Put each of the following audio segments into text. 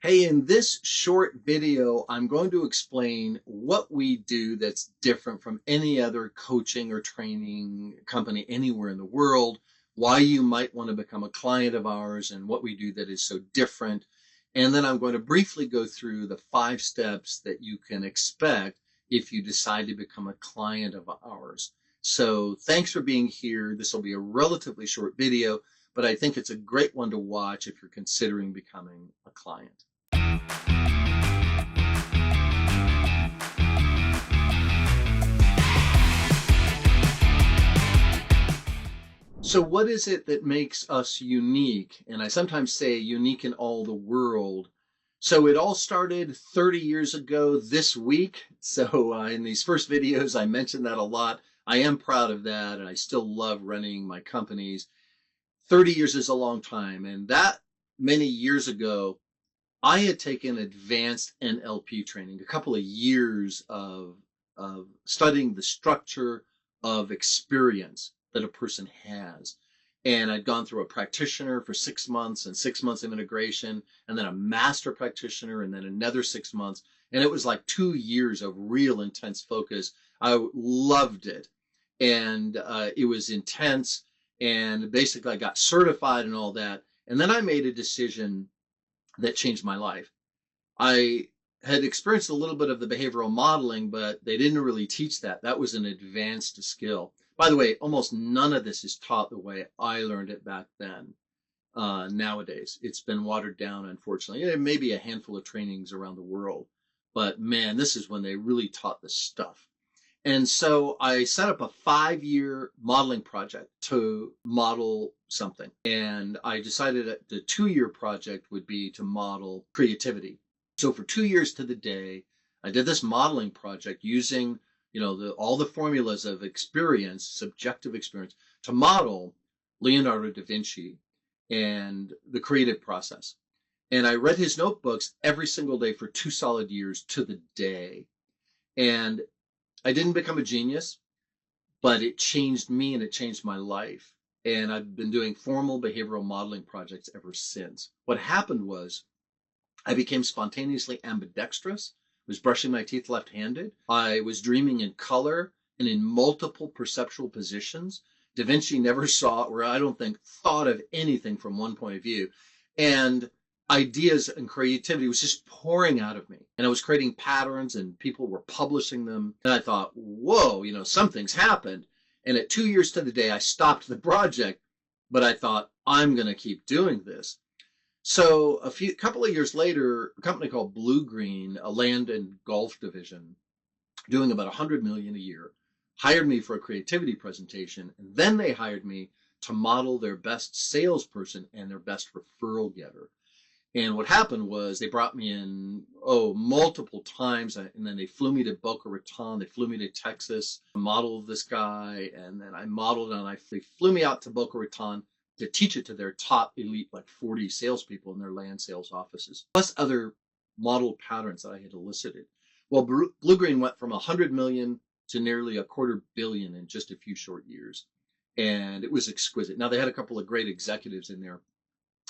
Hey, in this short video, I'm going to explain what we do that's different from any other coaching or training company anywhere in the world, why you might want to become a client of ours, and what we do that is so different. And then I'm going to briefly go through the 5 steps that you can expect if you decide to become a client of ours. So thanks for being here. This will be a relatively short video, but I think it's a great one to watch if you're considering becoming a client. So what is it that makes us unique? And I sometimes say unique in all the world. So it all started 30 years ago this week. So in these first videos, I mentioned that a lot. I am proud of that, and I still love running my companies. 30 years is a long time. And that many years ago, I had taken advanced NLP training, a couple of years of studying the structure of experience that a person has. And I'd gone through a practitioner for 6 months and 6 months of integration, and then a master practitioner, and then another 6 months. And it was like 2 years of real intense focus. I loved it. And it was intense. And basically, I got certified and all that. And then I made a decision that changed my life. I had experienced a little bit of the behavioral modeling, but they didn't really teach that. That was an advanced skill. By the way, almost none of this is taught the way I learned it back then. Nowadays, it's been watered down, unfortunately. There may be a handful of trainings around the world, but man, this is when they really taught this stuff. And so I set up a 5-year modeling project to model something. And I decided that the 2-year project would be to model creativity. So for 2 years to the day, I did this modeling project using, all the formulas of experience, subjective experience, to model Leonardo da Vinci and the creative process. And I read his notebooks every single day for 2 solid years to the day. And I didn't become a genius, but it changed me and it changed my life. And I've been doing formal behavioral modeling projects ever since. What happened was I became spontaneously ambidextrous, was brushing my teeth left-handed. I was dreaming in color and in multiple perceptual positions. Da Vinci never saw it, or I don't think thought of anything from one point of view. And ideas and creativity was just pouring out of me. And I was creating patterns and people were publishing them. And I thought, whoa, something's happened. And at 2 years to the day, I stopped the project, but I thought, I'm going to keep doing this. So couple of years later, a company called Blue Green, a land and golf division, doing about 100 million a year, hired me for a creativity presentation. And then they hired me to model their best salesperson and their best referral getter. And what happened was they brought me in, multiple times. And then they flew me to Boca Raton. They flew me to Texas, modeled this guy. And then I modeled and they flew me out to Boca Raton to teach it to their top elite, like 40 salespeople in their land sales offices, plus other model patterns that I had elicited. Well, Blue Green went from 100 million to nearly $250 million in just a few short years. And it was exquisite. Now, they had a couple of great executives in there,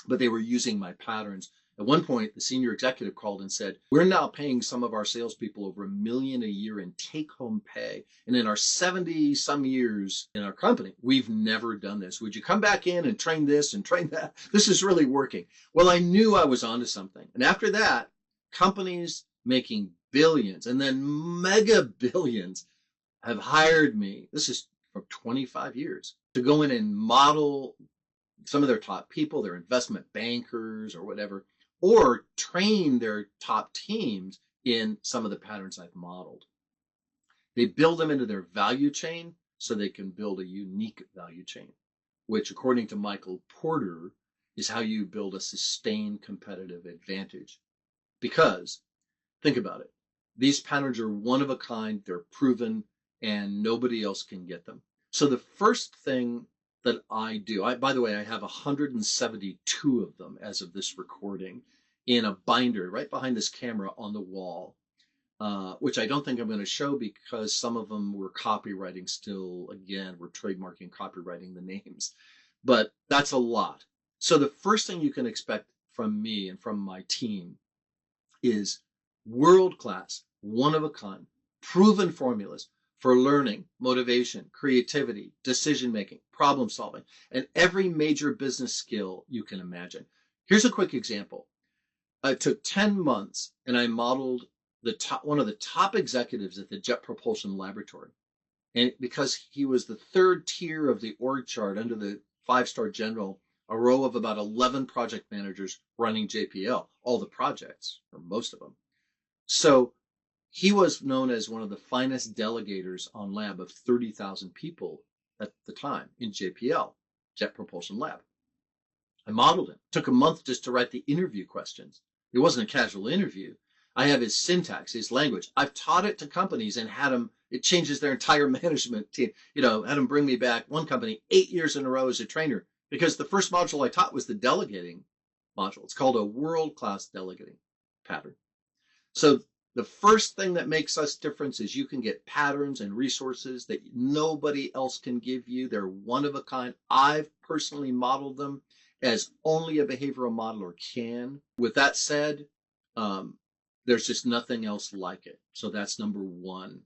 but they were using my patterns. At one point, the senior executive called and said, we're now paying some of our salespeople over $1 million a year in take-home pay. And in our 70-some years in our company, we've never done this. Would you come back in and train this and train that? This is really working. Well, I knew I was onto something. And after that, companies making billions and then mega billions have hired me. This is for 25 years to go in and model some of their top people, their investment bankers or whatever, or train their top teams in some of the patterns I've modeled. They build them into their value chain so they can build a unique value chain, which according to Michael Porter is how you build a sustained competitive advantage. Because think about it. These patterns are one of a kind, they're proven, and nobody else can get them. So the first thing that I do, by the way, I have 172 of them as of this recording in a binder right behind this camera on the wall, which I don't think I'm going to show because some of them were copywriting still. Again, we're trademarking, copywriting the names, but that's a lot. So the first thing you can expect from me and from my team is world-class, one-of-a-kind, proven formulas for learning, motivation, creativity, decision-making, problem-solving, and every major business skill you can imagine. Here's a quick example. It took 10 months, and I modeled one of the top executives at the Jet Propulsion Laboratory. And because he was the third tier of the org chart under the five-star general, a row of about 11 project managers running JPL, all the projects, or most of them. So he was known as one of the finest delegators on lab of 30,000 people at the time in JPL, Jet Propulsion Lab. I modeled him. It took a month just to write the interview questions. It wasn't a casual interview. I have his syntax, his language. I've taught it to companies and had them, it changes their entire management team. Had them bring me back, one company, 8 years in a row as a trainer, because the first module I taught was the delegating module. It's called a world-class delegating pattern. So the first thing that makes us different is you can get patterns and resources that nobody else can give you. They're one of a kind. I've personally modeled them as only a behavioral modeler can. With that said, there's just nothing else like it. So that's number one.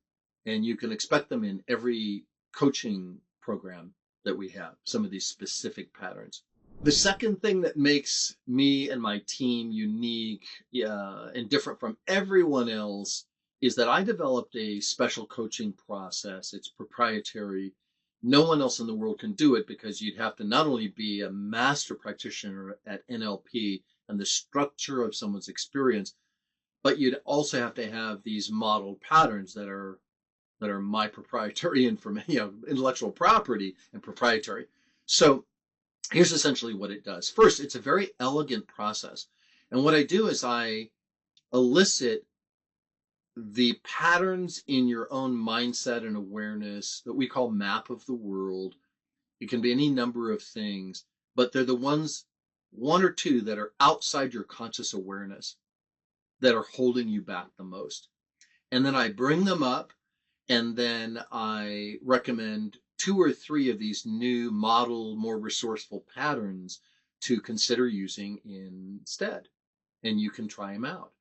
And you can expect them in every coaching program that we have, some of these specific patterns. The second thing that makes me and my team unique and different from everyone else is that I developed a special coaching process. It's proprietary. No one else in the world can do it because you'd have to not only be a master practitioner at NLP and the structure of someone's experience, but you'd also have to have these modeled patterns that are my proprietary information, intellectual property and proprietary. So here's essentially what it does. First, it's a very elegant process. And what I do is I elicit the patterns in your own mindset and awareness that we call map of the world. It can be any number of things, but they're the ones, one or two, that are outside your conscious awareness that are holding you back the most. And then I bring them up, and then I recommend 2 or 3 of these new model, more resourceful patterns to consider using instead. And you can try them out.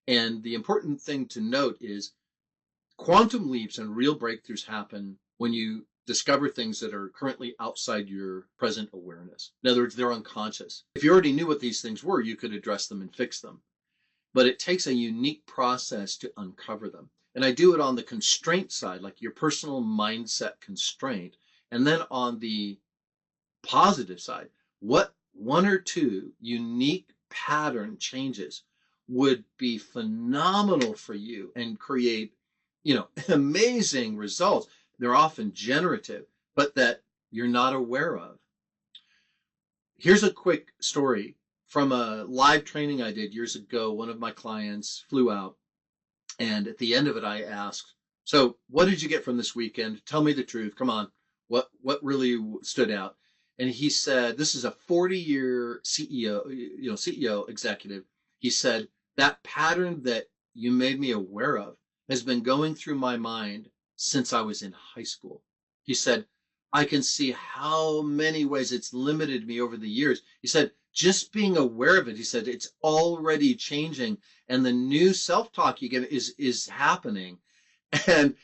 And the important thing to note is quantum leaps and real breakthroughs happen when you discover things that are currently outside your present awareness. In other words, they're unconscious. If you already knew what these things were, you could address them and fix them. But it takes a unique process to uncover them. And I do it on the constraint side, like your personal mindset constraint. And then on the positive side, what 1 or 2 unique pattern changes would be phenomenal for you and create, amazing results. They're often generative, but that you're not aware of. Here's a quick story from a live training I did years ago. One of my clients flew out, and at the end of it, I asked, so what did you get from this weekend? Tell me the truth. Come on. What really stood out? And he said, this is a 40-year CEO executive. He said, that pattern that you made me aware of has been going through my mind since I was in high school. He said, I can see how many ways it's limited me over the years. He said, just being aware of it, he said, it's already changing. And the new self-talk you get is happening. And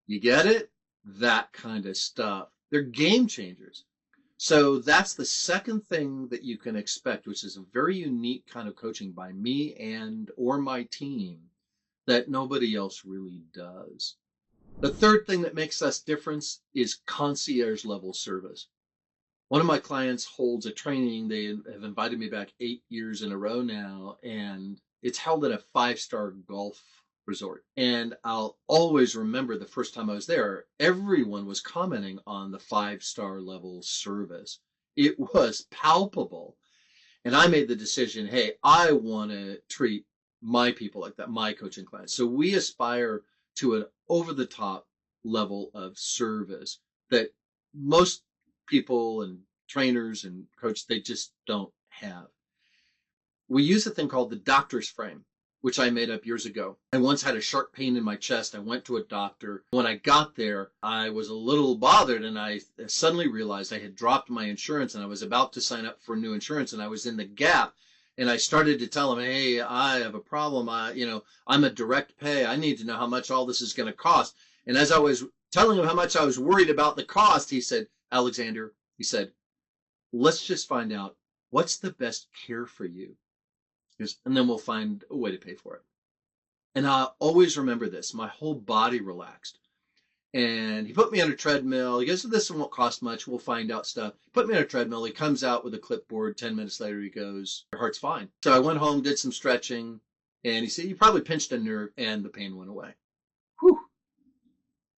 you get it? That kind of stuff. They're game changers. So that's the second thing that you can expect, which is a very unique kind of coaching by me or my team that nobody else really does. The third thing that makes us different is concierge level service. One of my clients holds a training. They have invited me back 8 years in a row now, and it's held at a 5-star golf resort. And I'll always remember the first time I was there, everyone was commenting on the 5-star level service. It was palpable. And I made the decision, hey, I want to treat my people like that, my coaching clients. So we aspire to an over-the-top level of service that most people and trainers and coaches, they just don't have. We use a thing called the doctor's frame, which I made up years ago. I once had a sharp pain in my chest. I went to a doctor. When I got there, I was a little bothered, and I suddenly realized I had dropped my insurance, and I was about to sign up for new insurance, and I was in the gap. And I started to tell him, hey, I have a problem. I'm a direct pay. I need to know how much all this is going to cost. And as I was telling him how much I was worried about the cost, he said, Alexander, he said, let's just find out what's the best care for you. And then we'll find a way to pay for it. And I always remember this. My whole body relaxed. And he put me on a treadmill. He goes, this won't cost much. We'll find out stuff. Put me on a treadmill. He comes out with a clipboard. 10 minutes later, he goes, your heart's fine. So I went home, did some stretching. And he said, you probably pinched a nerve, and the pain went away. Whew.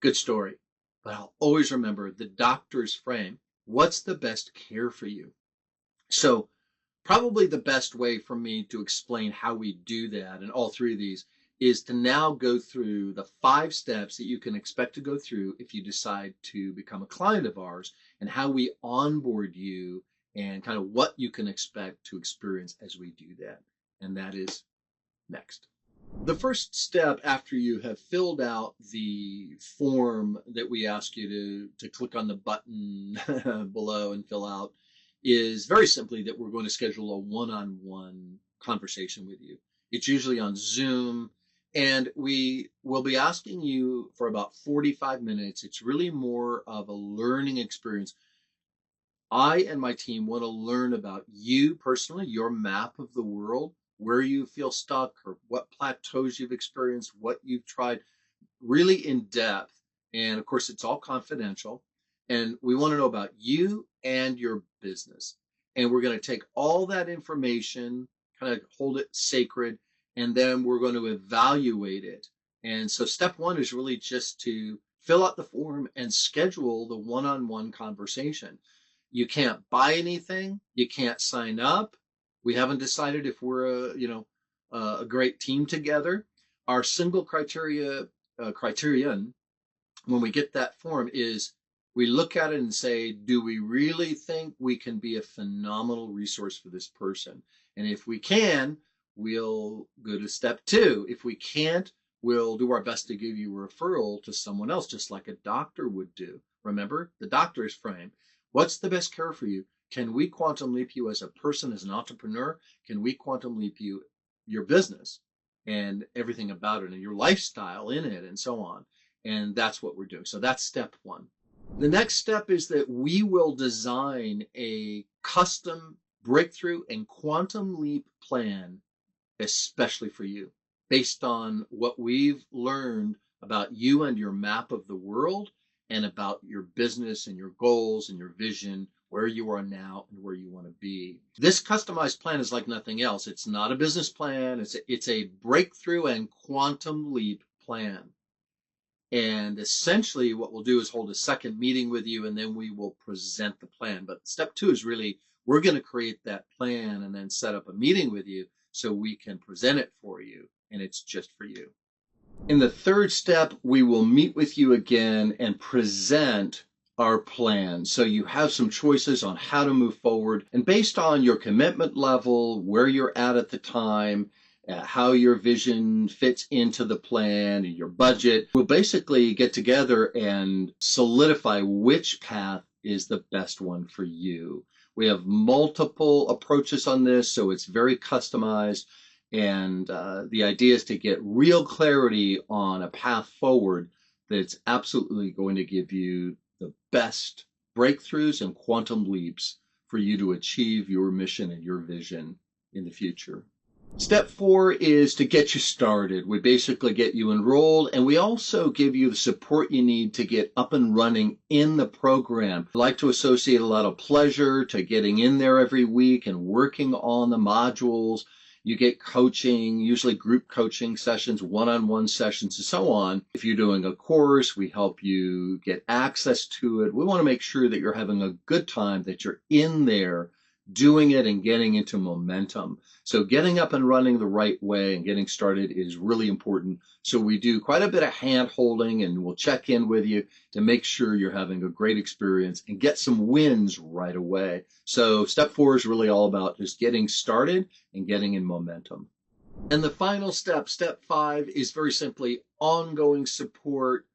Good story. But I'll always remember the doctor's frame. What's the best care for you? So probably the best way for me to explain how we do that, and all three of these, is to now go through the 5 steps that you can expect to go through if you decide to become a client of ours, and how we onboard you and kind of what you can expect to experience as we do that. And that is next. The first step after you have filled out the form that we ask you to click on the button below and fill out is very simply that we're going to schedule a one-on-one conversation with you. It's usually on Zoom, and we will be asking you for about 45 minutes. It's really more of a learning experience. I and my team want to learn about you personally, your map of the world, where you feel stuck or what plateaus you've experienced, what you've tried, really in depth. And of course, it's all confidential. And we want to know about you and your business. And we're going to take all that information, kind of hold it sacred, and then we're going to evaluate it. And so step 1 is really just to fill out the form and schedule the one-on-one conversation. You can't buy anything. You can't sign up. We haven't decided if we're a great team together. Our single criterion when we get that form is we look at it and say, do we really think we can be a phenomenal resource for this person? And if we can, we'll go to step 2. If we can't, we'll do our best to give you a referral to someone else, just like a doctor would do. Remember, the doctor's frame. What's the best care for you? Can we quantum leap you as a person, as an entrepreneur? Can we quantum leap you, your business and everything about it and your lifestyle in it and so on? And that's what we're doing. So that's step 1. The next step is that we will design a custom breakthrough and quantum leap plan, especially for you, based on what we've learned about you and your map of the world and about your business and your goals and your vision, where you are now and where you want to be. This customized plan is like nothing else. It's not a business plan. It's a breakthrough and quantum leap plan. And essentially what we'll do is hold a second meeting with you, and then we will present the plan. But step 2 is really, we're going to create that plan and then set up a meeting with you so we can present it for you, and it's just for you. In the third step, we will meet with you again and present our plan. So you have some choices on how to move forward. And based on your commitment level, where you're at the time, how your vision fits into the plan, and your budget, we'll basically get together and solidify which path is the best one for you. We have multiple approaches on this, so it's very customized. And the idea is to get real clarity on a path forward that's absolutely going to give you the best breakthroughs and quantum leaps for you to achieve your mission and your vision in the future. Step 4 is to get you started. We basically get you enrolled, and we also give you the support you need to get up and running in the program. I like to associate a lot of pleasure to getting in there every week and working on the modules. You get coaching, usually group coaching sessions, one-on-one sessions, and so on. If you're doing a course, we help you get access to it. We want to make sure that you're having a good time, that you're in there doing it and getting into momentum. So getting up and running the right way and getting started is really important. So we do quite a bit of hand holding, and we'll check in with you to make sure you're having a great experience and get some wins right away. So step 4 is really all about just getting started and getting in momentum. And the final step, step 5, is very simply ongoing support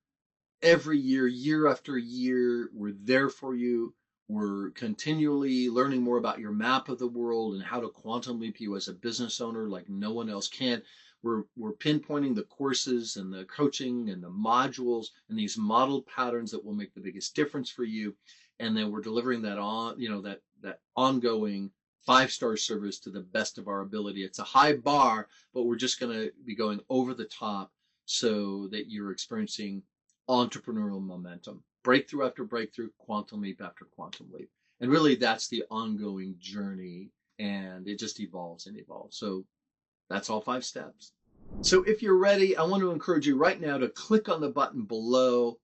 every year, year after year. We're there for you. We're continually learning more about your map of the world and how to quantum leap you as a business owner like no one else can. We're pinpointing the courses and the coaching and the modules and these modeled patterns that will make the biggest difference for you. And then we're delivering that on, that ongoing 5-star service to the best of our ability. It's a high bar, but we're just going to be going over the top so that you're experiencing entrepreneurial momentum, breakthrough after breakthrough, quantum leap after quantum leap. And really, that's the ongoing journey, and it just evolves and evolves. So that's all 5 steps. So if you're ready, I want to encourage you right now to click on the button below,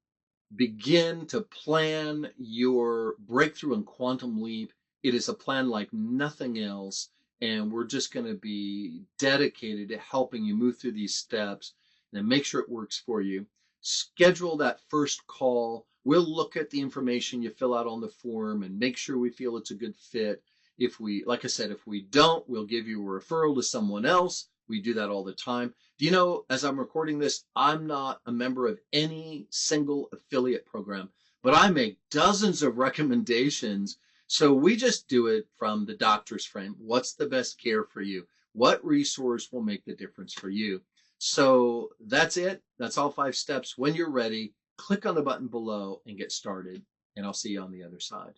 begin to plan your breakthrough and quantum leap. It is a plan like nothing else, and we're just going to be dedicated to helping you move through these steps and make sure it works for you. Schedule that first call. We'll look at the information you fill out on the form and make sure we feel it's a good fit. Like I said, if we don't, we'll give you a referral to someone else. We do that all the time. Do you know, as I'm recording this, I'm not a member of any single affiliate program, but I make dozens of recommendations. So we just do it from the doctor's frame. What's the best care for you? What resource will make the difference for you? So that's it. That's all 5 steps. When you're ready, click on the button below and get started. And I'll see you on the other side.